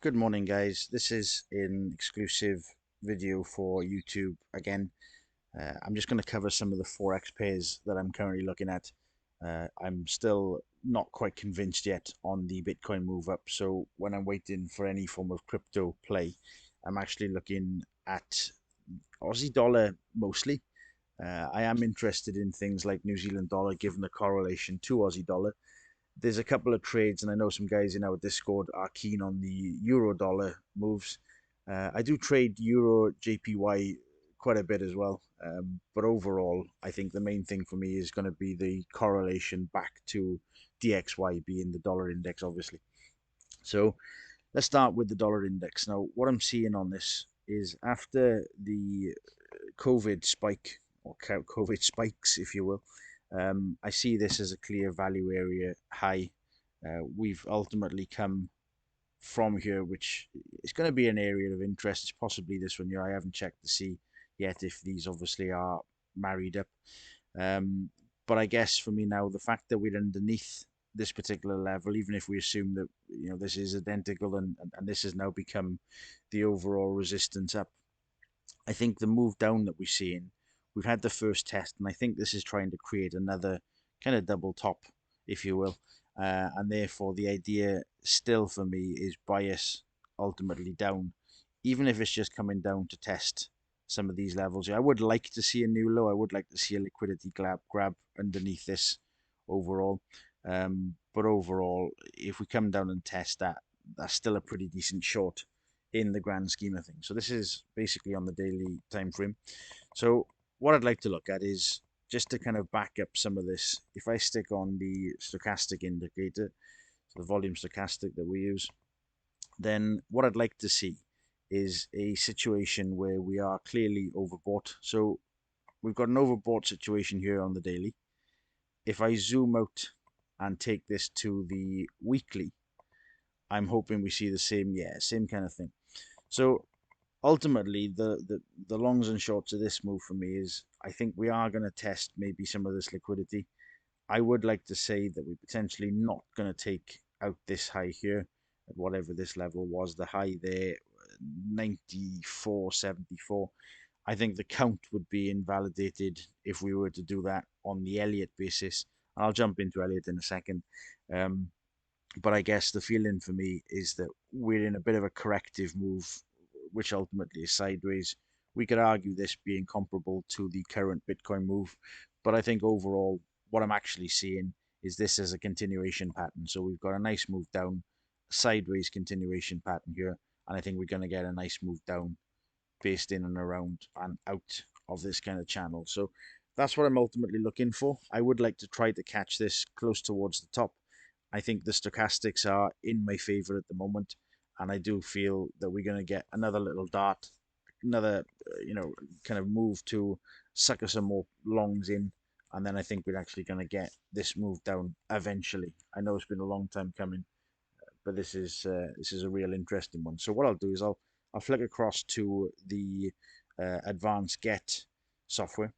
Good morning, guys. This is an exclusive video for YouTube again. I'm just going to cover some of the Forex pairs that I'm currently looking at. I'm still not quite convinced yet on the Bitcoin move up, so when I'm waiting for any form of crypto play, I'm actually looking at Aussie dollar mostly. I am interested in things like New Zealand dollar, given the correlation to Aussie dollar. There's a couple of trades, and I know some guys in our Discord are keen on the euro dollar moves. I do trade euro JPY quite a bit as well, but overall, I think the main thing for me is going to be the correlation back to DXY being the dollar index, obviously. So let's start with the dollar index. Now, what I'm seeing on this is after the COVID spike, or COVID spikes, if you will, I see this as a clear value area high. We've ultimately come from here, which is going to be an area of interest. It's possibly this one here. I haven't checked to see yet if these obviously are married up. Um, but I guess for me now, the fact that we're underneath this particular level, even if we assume that this is identical and this has now become the overall resistance up, I think the move down that we're seeing, we've had the first test, and I think this is trying to create another kind of double top, if you will. And therefore, the idea still for me is bias ultimately down, even if it's just coming down to test some of these levels. I would like to see a new low. I would like to see a liquidity grab underneath this overall. But overall, if we come down and test that, that's still a pretty decent short in the grand scheme of things. So this is basically on the daily time frame. So what I'd like to look at is just to kind of back up some of this. If I stick on the stochastic indicator, so the volume stochastic that we use, then what I'd like to see is a situation where we are clearly overbought. So we've got an overbought situation here on the daily. If I zoom out and take this to the weekly, I'm hoping we see the same kind of thing. So ultimately, the longs and shorts of this move for me is I think we are going to test maybe some of this liquidity. I would like to say that we're potentially not going to take out this high here at whatever this level was. The high there, 94.74. I think the count would be invalidated if we were to do that on the Elliott basis. I'll jump into Elliott in a second. Um, but I guess the feeling for me is that we're in a bit of a corrective move, which ultimately is sideways. We could argue this being comparable to the current Bitcoin move, but I think overall, what I'm actually seeing is this as a continuation pattern. So we've got a nice move down, sideways continuation pattern here, and I think we're going to get a nice move down based in and around and out of this kind of channel. So that's what I'm ultimately looking for. I would like to try to catch this close towards the top. I think the stochastics are in my favor at the moment, and I do feel that we're going to get another little dart, another kind of move to sucker some more longs in, and then I think we're actually going to get this move down eventually. I know it's been a long time coming, but this is a real interesting one. So what I'll do is I'll flick across to the advanced get software,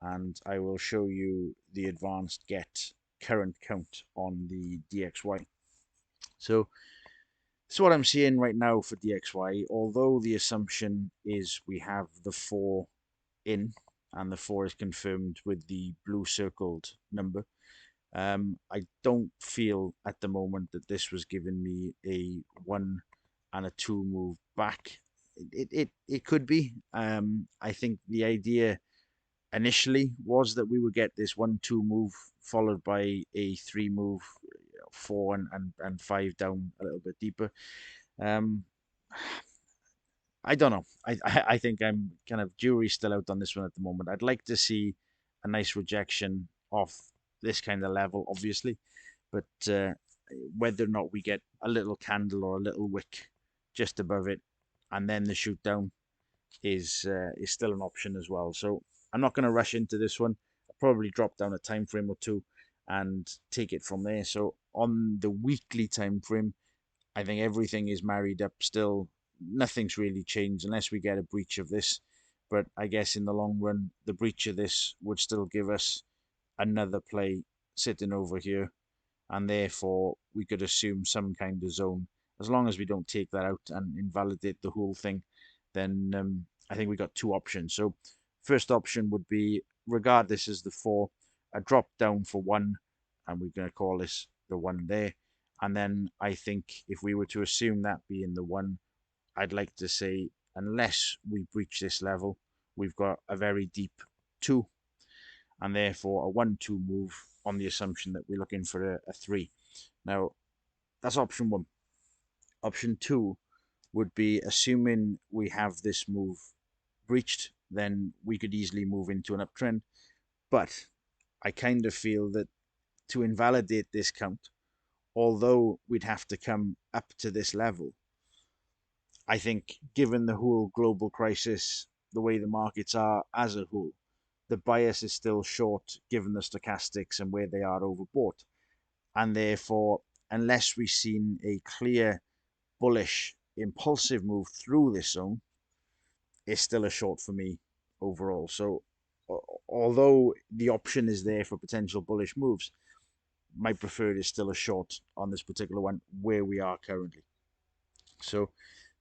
and I will show you the advanced get current count on the DXY. So this is what I'm seeing right now for DXY, although the assumption is we have the 4 in, and the 4 is confirmed with the blue circled number. I don't feel at the moment that this was giving me a 1 and a 2 move back. It could be. I think the idea initially was that we would get this 1-2 move followed by a 3 move, 4 and 5 down a little bit deeper. Um, I don't know. I think I'm kind of jury still out on this one at the moment. I'd like to see a nice rejection of this kind of level, obviously, but whether or not we get a little candle or a little wick just above it, and then the shoot down is still an option as well. So I'm not going to rush into this one. I'll probably drop down a time frame or two and take it from there. So on the weekly time frame, I think everything is married up still. Nothing's really changed unless we get a breach of this. But I guess in the long run, the breach of this would still give us another play sitting over here. And therefore, we could assume some kind of zone. As long as we don't take that out and invalidate the whole thing, then I think we got two options. So first option would be, regard this as the 4, a drop down for 1, and we're going to call this the 1 there. And then I think if we were to assume that being the 1, I'd like to say, unless we breach this level, we've got a very deep 2, and therefore a 1-2 move on the assumption that we're looking for a 3. Now, that's option 1. Option 2 would be, assuming we have this move breached, then we could easily move into an uptrend. But I kind of feel that to invalidate this count, although we'd have to come up to this level, I think given the whole global crisis, the way the markets are as a whole, the bias is still short given the stochastics and where they are overbought. And therefore, unless we've seen a clear bullish impulsive move through this zone, it's still a short for me overall. So although the option is there for potential bullish moves, my preferred is still a short on this particular one where we are currently. So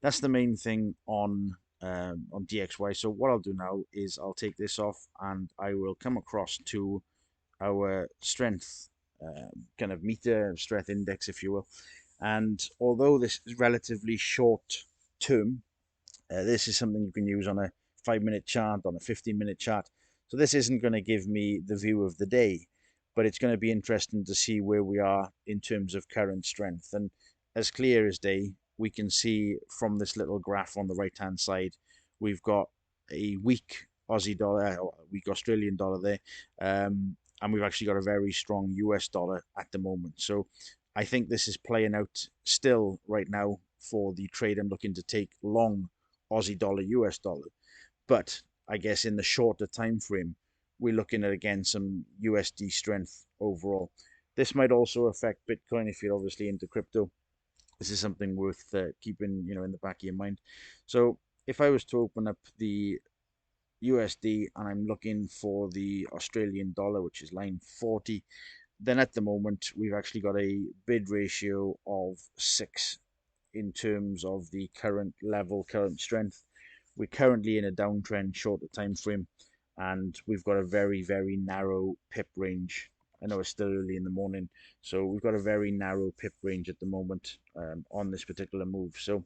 that's the main thing on DXY. So what I'll do now is I'll take this off and I will come across to our strength kind of meter, strength index, if you will. And although this is relatively short term, this is something you can use on a 5-minute chart, on a 15-minute chart. So this isn't going to give me the view of the day, but it's going to be interesting to see where we are in terms of current strength. And as clear as day, we can see from this little graph on the right-hand side, we've got a weak Aussie dollar, or weak Australian dollar there, and we've actually got a very strong US dollar at the moment. So I think this is playing out still right now for the trade I'm looking to take long Aussie dollar, US dollar. But I guess in the shorter time frame, we're looking at again some USD strength overall. This might also affect Bitcoin if you're obviously into crypto. This is something worth keeping in the back of your mind. So if I was to open up the USD and I'm looking for the Australian dollar, which is line 40, then at the moment we've actually got a bid ratio of 6 in terms of the current level, current strength. We're currently in a downtrend, shorter time frame, and we've got a very, very narrow pip range. I know it's still early in the morning, so we've got a very narrow pip range at the moment on this particular move. So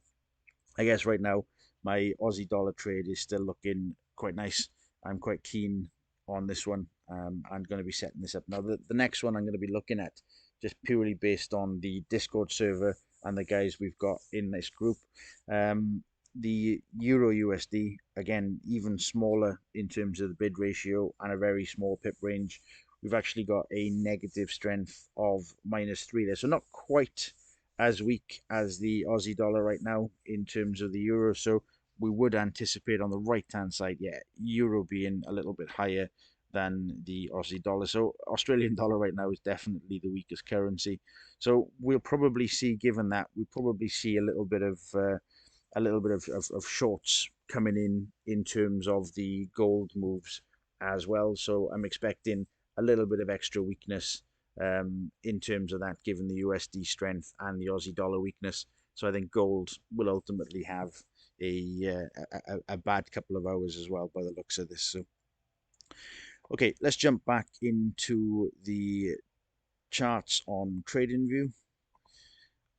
I guess right now my Aussie dollar trade is still looking quite nice. I'm quite keen on this one. I'm going to be setting this up now. The next one I'm going to be looking at, just purely based on the Discord server and the guys we've got in this group. The Euro USD, again, even smaller in terms of the bid ratio and a very small pip range. We've actually got a negative strength of -3 there. So not quite as weak as the Aussie dollar right now in terms of the euro. So we would anticipate on the right-hand side, euro being a little bit higher than the Aussie dollar. So Australian dollar right now is definitely the weakest currency. So we'll probably see, given that, we'll probably see a little bit of shorts coming in terms of the gold moves as well. So I'm expecting a little bit of extra weakness in terms of that, given the USD strength and the Aussie dollar weakness. So I think gold will ultimately have a bad couple of hours as well, by the looks of this. So, okay, let's jump back into the charts on TradingView.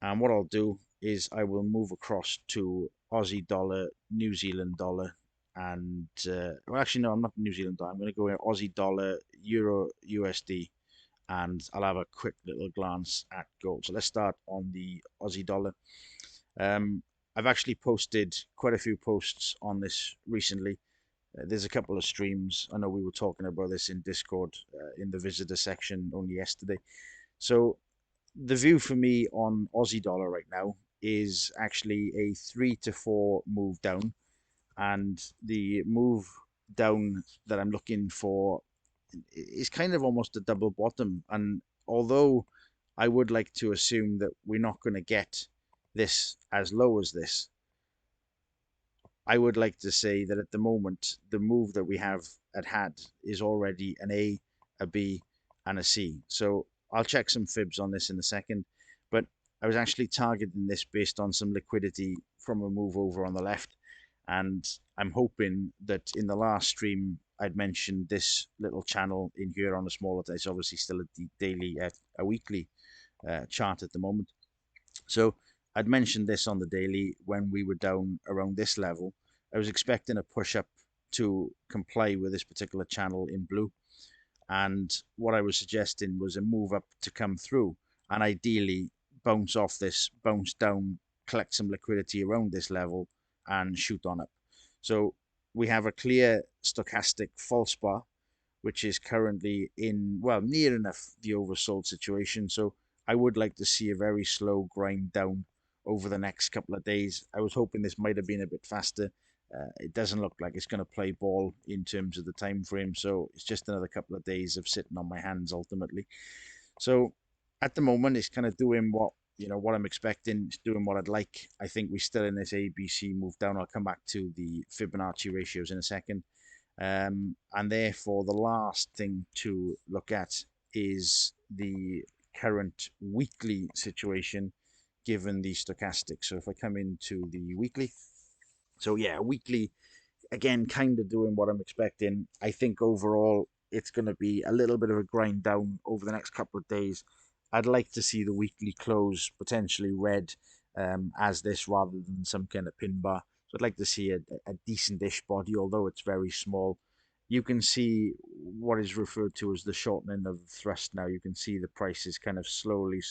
And what I'll do is I will move across to Aussie dollar, New Zealand dollar, and well, actually no, I'm not New Zealand dollar. I'm going to go in Aussie dollar, Euro, USD, and I'll have a quick little glance at gold. So let's start on the Aussie dollar. I've actually posted quite a few posts on this recently. There's a couple of streams. I know we were talking about this in Discord in the visitor section only yesterday. So the view for me on Aussie dollar right now is actually a 3 to 4 move down, and the move down that I'm looking for is kind of almost a double bottom. And although I would like to assume that we're not going to get this as low as this, I would like to say that at the moment, the move that we have had is already an A, B, and a C. So I'll check some fibs on this in a second. But I was actually targeting this based on some liquidity from a move over on the left. And I'm hoping that in the last stream, I'd mentioned this little channel in here on a smaller, it's obviously still a daily, a weekly chart at the moment. So I'd mentioned this on the daily when we were down around this level. I was expecting a push up to comply with this particular channel in blue. And what I was suggesting was a move up to come through and ideally bounce off this, bounce down, collect some liquidity around this level and shoot on up. So we have a clear stochastic false bar, which is currently in, well, near enough the oversold situation. So I would like to see a very slow grind down over the next couple of days. I was hoping this might have been a bit faster. It doesn't look like it's going to play ball in terms of the time frame, so it's just another couple of days of sitting on my hands ultimately. So at the moment, it's kind of doing what I'm expecting. It's doing what I'd like. I think we're still in this ABC move down. I'll come back to the Fibonacci ratios in a second. And therefore, the last thing to look at is the current weekly situation given the stochastic. So if I come into the weekly, so yeah, weekly, again, kind of doing what I'm expecting. I think overall it's going to be a little bit of a grind down over the next couple of days. I'd like to see the weekly close potentially red as this rather than some kind of pin bar. So I'd like to see a decent-ish body, although it's very small. You can see what is referred to as the shortening of the thrust now. You can see the price is kind of slowly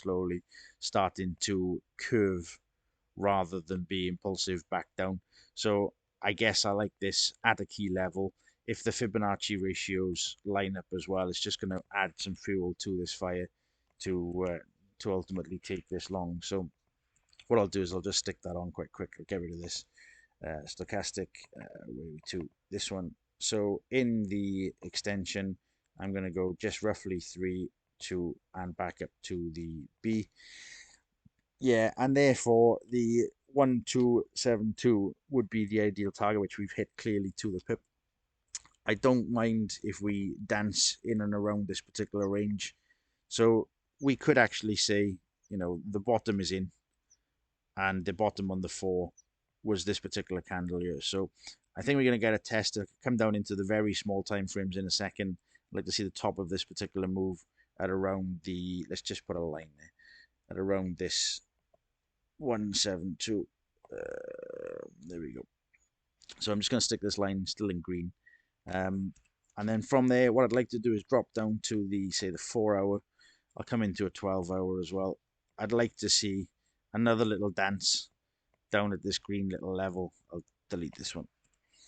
starting to curve rather than be impulsive back down. So I guess I like this at a key level. If the Fibonacci ratios line up as well, it's just going to add some fuel to this fire to ultimately take this long. So what I'll do is I'll just stick that on quite quick. I'll get rid of this stochastic way to this one. So in the extension, I'm going to go just roughly 3, 2, and back up to the B. Yeah, and therefore the 1272 would be the ideal target, which we've hit clearly to the pip. I don't mind if we dance in and around this particular range. So we could actually say, the bottom is in and the bottom on the 4 was this particular candle here. So I think we're going to get a test to come down into the very small time frames in a second. I'd like to see the top of this particular move at around the, let's just put a line there, at around this 172. There we go. So I'm just going to stick this line still in green. And then from there, what I'd like to do is drop down to the, say, the 4-hour. I'll come into a 12-hour as well. I'd like to see another little dance down at this green little level. I'll delete this one.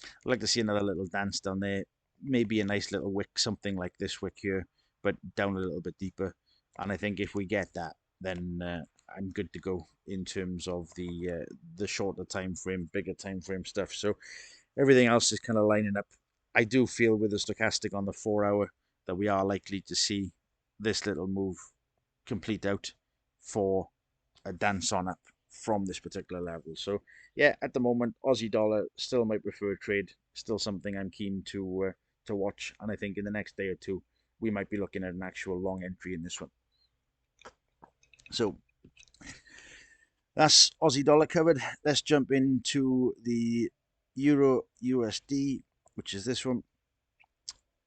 I'd like to see another little dance down there. Maybe a nice little wick, something like this wick here, but down a little bit deeper. And I think if we get that, then I'm good to go in terms of the shorter time frame, bigger time frame stuff. So everything else is kind of lining up. I do feel with the stochastic on the 4-hour that we are likely to see this little move complete out for a dance on up from this particular level. So yeah, at the moment, Aussie dollar still my preferred trade, still something I'm keen to watch, and I think in the next day or two we might be looking at an actual long entry in this one. So that's Aussie dollar covered. Let's jump into the Euro USD, which is this one.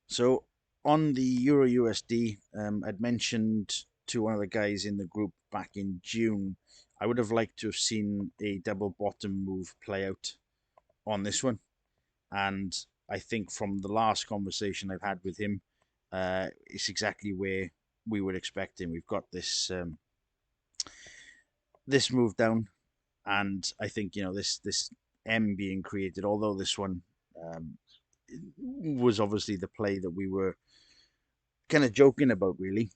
So on the Euro USD, I'd mentioned to one of the guys in the group back in June, I would have liked to have seen a double bottom move play out on this one. And I think from the last conversation I've had with him, it's exactly where we would expect him. We've got this move down, and I think this M being created, although this one was obviously the play that we were kind of joking about, really.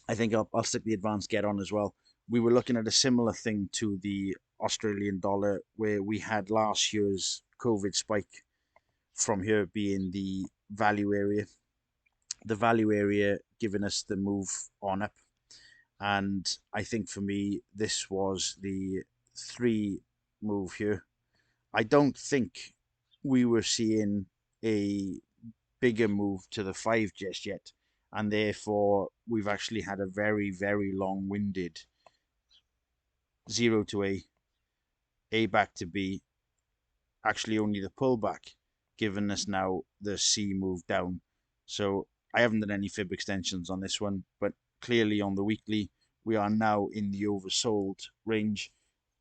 I think I'll stick the advanced get on as well. We were looking at a similar thing to the Australian dollar, where we had last year's COVID spike from here being the value area. The value area giving us the move on up. And I think for me, this was the 3 move here. I don't think we were seeing a bigger move to the 5 just yet. And therefore, we've actually had a very, very long-winded 0 to A back to B, actually only the pullback, giving us now the C move down. So I haven't done any fib extensions on this one, but clearly on the weekly, we are now in the oversold range.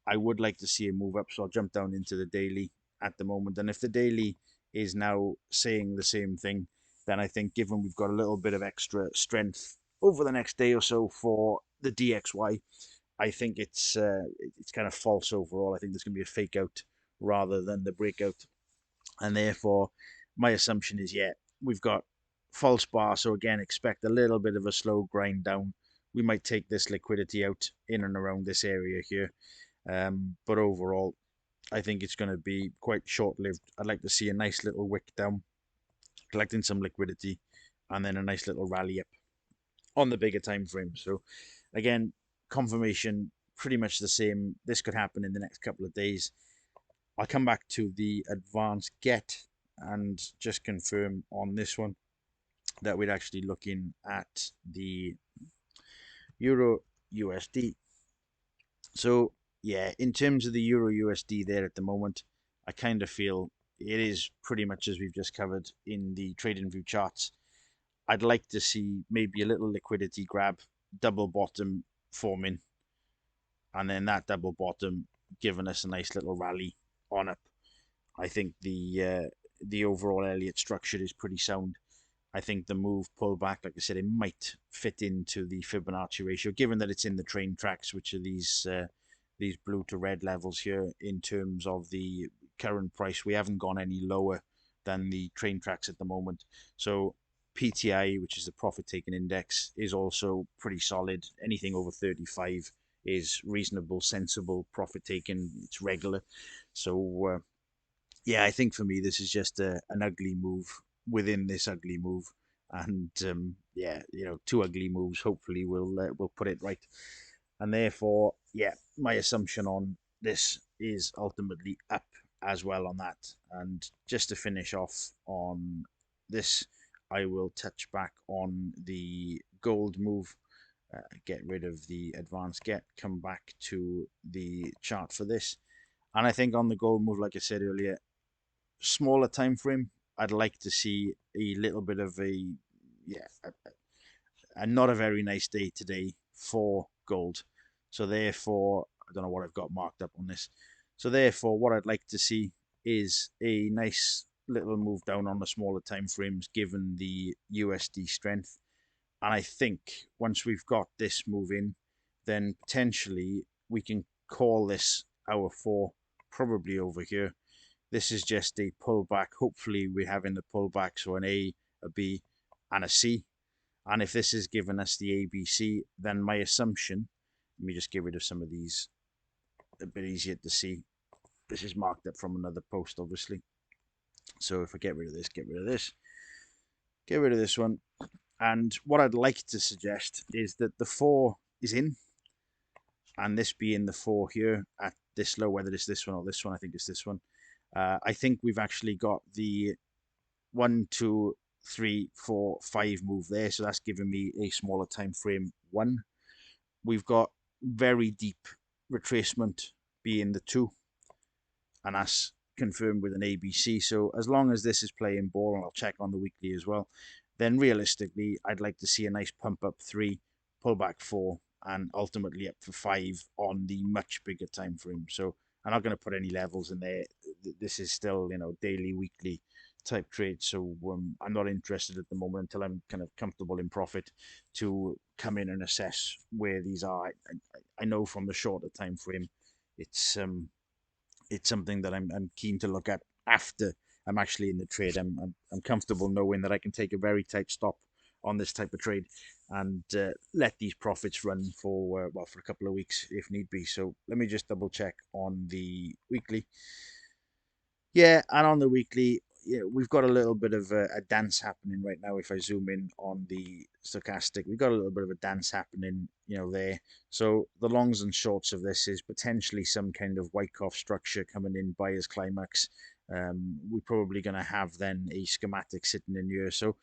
I would like to see a move up, so I'll jump down into the daily at the moment. And if the daily is now saying the same thing, then I think given we've got a little bit of extra strength over the next day or so for the DXY, I think it's kind of false overall. I think there's going to be a fake out rather than the breakout, and therefore my assumption is we've got false bar. So again, expect a little bit of a slow grind down. We might take this liquidity out in and around this area here, but overall, I think it's going to be quite short-lived. I'd like to see a nice little wick down, collecting some liquidity, and then a nice little rally up on the bigger time frame. So again, confirmation pretty much the same. This could happen in the next couple of days. I'll come back to the advanced get and just confirm on this one that we're actually looking at the Euro USD. So yeah, in terms of the Euro USD there at the moment, I kind of feel it is pretty much as we've just covered in the trading view charts. I'd like to see maybe a little liquidity grab, double bottom forming, and then that double bottom giving us a nice little rally on up. I think the overall Elliott structure is pretty sound. I think the move pullback, like I said, it might fit into the Fibonacci ratio, given that it's in the train tracks, which are these blue to red levels here in terms of the current price. We haven't gone any lower than the train tracks at the moment. So PTI, which is the profit taking index, is also pretty solid. Anything over 35 is reasonable, sensible profit taking. It's regular. So yeah, I think for me this is just an ugly move within this ugly move, and yeah, two ugly moves. Hopefully, we'll put it right, and therefore, yeah, my assumption on this is ultimately up as well on that. And just to finish off on this, I will touch back on the gold move. Get rid of the advanced get, come back to the chart for this. And I think on the gold move, like I said earlier, smaller time frame, I'd like to see a little bit of a not a very nice day today for gold. So therefore, I don't know what I've got marked up on this. So therefore, what I'd like to see is a nice little move down on the smaller time frames, given the USD strength. And I think once we've got this move in, then potentially we can call this our four, probably over here. This is just a pullback. Hopefully we're having the pullback, so an A, a B, and a C. And if this is giving us the ABC, then my assumption, let me just get rid of some of these, a bit easier to see. This is marked up from another post, obviously. So if I get rid of this, get rid of this, get rid of this one. And what I'd like to suggest is that the 4 is in, and this being the 4 here at this low, whether it's this one or this one, I think it's this one. I think we've actually got the 1, 2, 3, 4, 5 move there. So that's giving me a smaller time frame 1. We've got very deep retracement being the 2, and that's confirmed with an ABC. So as long as this is playing ball, and I'll check on the weekly as well, then realistically, I'd like to see a nice pump up 3, pull back 4, and ultimately up for 5 on the much bigger time frame. So I'm not going to put any levels in there. This is still, daily, weekly type trade. So I'm not interested at the moment until I'm kind of comfortable in profit to come in and assess where these are. I know from the shorter time frame, it's something that I'm keen to look at after I'm actually in the trade. I'm comfortable knowing that I can take a very tight stop on this type of trade and let these profits run for for a couple of weeks if need be. So let me just double check on the weekly. Yeah, and on the weekly, we've got a little bit of a dance happening right now. If I zoom in on the stochastic, we've got a little bit of a dance happening, there. So the longs and shorts of this is potentially some kind of Wyckoff structure coming in buyer's climax. We're probably going to have then a schematic sitting in here. So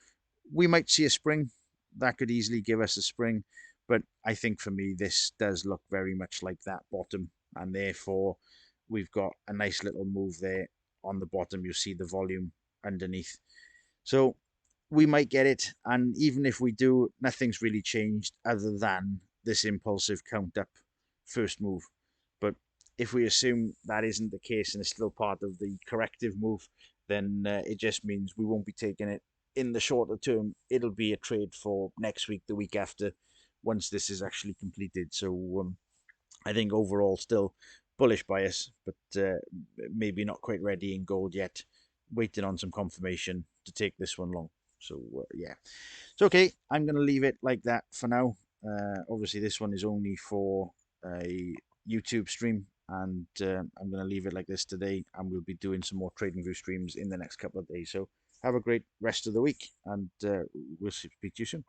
we might see a spring. That could easily give us a spring. But I think for me, this does look very much like that bottom, and therefore we've got a nice little move there on the bottom. You see the volume underneath. So we might get it, and even if we do, nothing's really changed other than this impulsive count up first move. But if we assume that isn't the case and it's still part of the corrective move, then it just means we won't be taking it in the shorter term. It'll be a trade for next week, the week after, once this is actually completed. So I think overall still bullish bias, but maybe not quite ready in gold yet. Waiting on some confirmation to take this one long. So yeah, it's okay. I'm going to leave it like that for now. Obviously, this one is only for a YouTube stream, and I'm going to leave it like this today, and we'll be doing some more trading view streams in the next couple of days. So have a great rest of the week, and we'll speak to you soon.